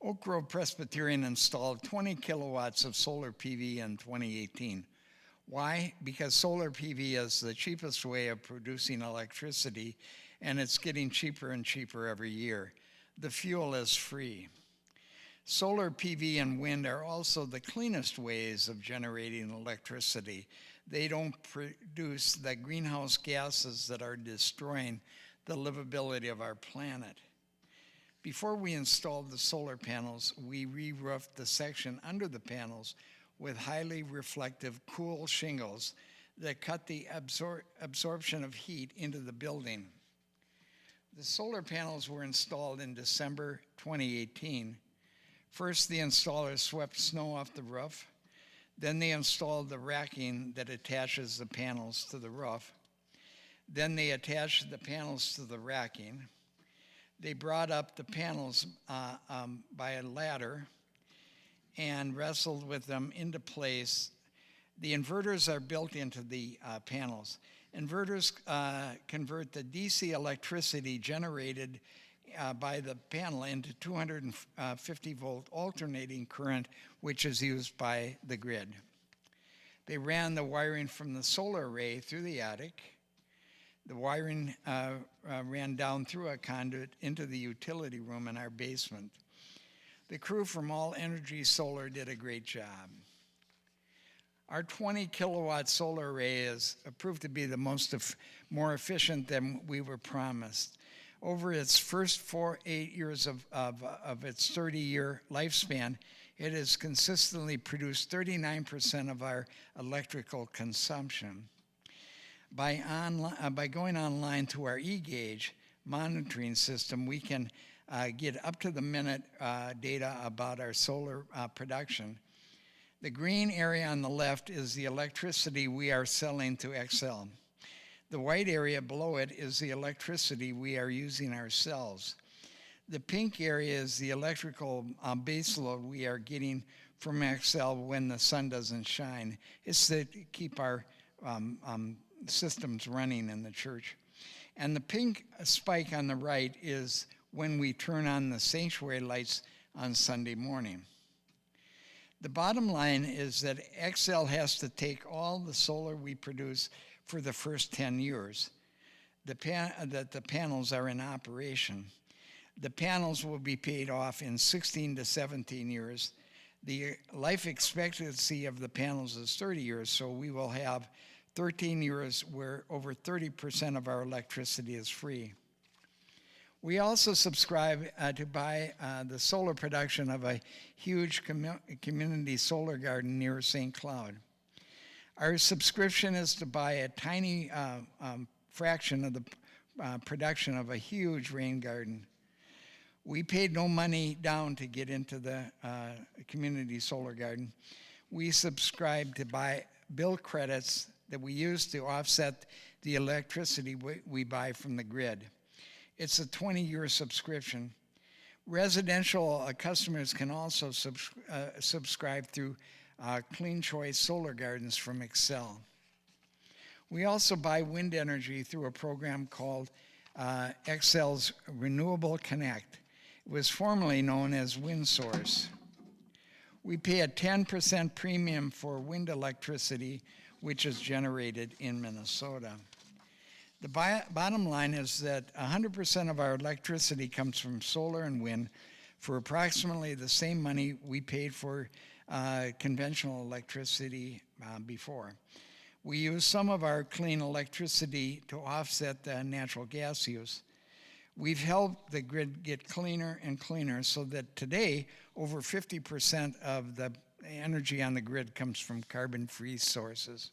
Oak Grove Presbyterian installed 20 kilowatts of solar PV in 2018. Why? Because solar PV is the cheapest way of producing electricity, and it's getting cheaper and cheaper every year. The fuel is free. Solar PV and wind are also the cleanest ways of generating electricity. They don't produce the greenhouse gases that are destroying the livability of our planet. Before we installed the solar panels, we re-roofed the section under the panels with highly reflective, cool shingles that cut the absorption of heat into the building. The solar panels were installed in December 2018. First, the installer swept snow off the roof. Then they installed the racking that attaches the panels to the roof. Then they attached the panels to the racking. They brought up the panels by a ladder and wrestled with them into place. The inverters are built into the panels. Inverters convert the DC electricity generated by the panel into 250 volt alternating current, which is used by the grid. They ran the wiring from the solar array through the attic. The wiring ran down through a conduit into the utility room in our basement. The crew from All Energy Solar did a great job. Our 20 kilowatt solar array is proved to be the more efficient than we were promised. Over its first 8 years of its 30-year lifespan, it has consistently produced 39% of our electrical consumption. By going online to our eGauge monitoring system, we can get up-to-the-minute data about our solar production. The green area on the left is the electricity we are selling to Xcel. The white area below it is the electricity we are using ourselves. The pink area is the electrical baseload we are getting from Xcel when the sun doesn't shine. It's to keep our systems running in the church. And the pink spike on the right is when we turn on the sanctuary lights on Sunday morning. The bottom line is that Xcel has to take all the solar we produce for the first 10 years that the panels are in operation. The panels will be paid off in 16 to 17 years. The life expectancy of the panels is 30 years, so we will have 13 years where over 30% of our electricity is free. We also subscribe to buy the solar production of a huge community solar garden near St. Cloud. Our subscription is to buy a tiny fraction of the production of a huge rain garden. We paid no money down to get into the community solar garden. We subscribe to buy bill credits that we use to offset the electricity we buy from the grid. It's a 20-year subscription. Residential customers can also subscribe through Clean Choice Solar Gardens from Xcel. We also buy wind energy through a program called Xcel's Renewable Connect. It was formerly known as WindSource. We pay a 10% premium for wind electricity, which is generated in Minnesota. The bottom line is that 100% of our electricity comes from solar and wind for approximately the same money we paid for conventional electricity before. We use some of our clean electricity to offset the natural gas use. We've helped the grid get cleaner and cleaner so that today over 50% of the energy on the grid comes from carbon-free sources.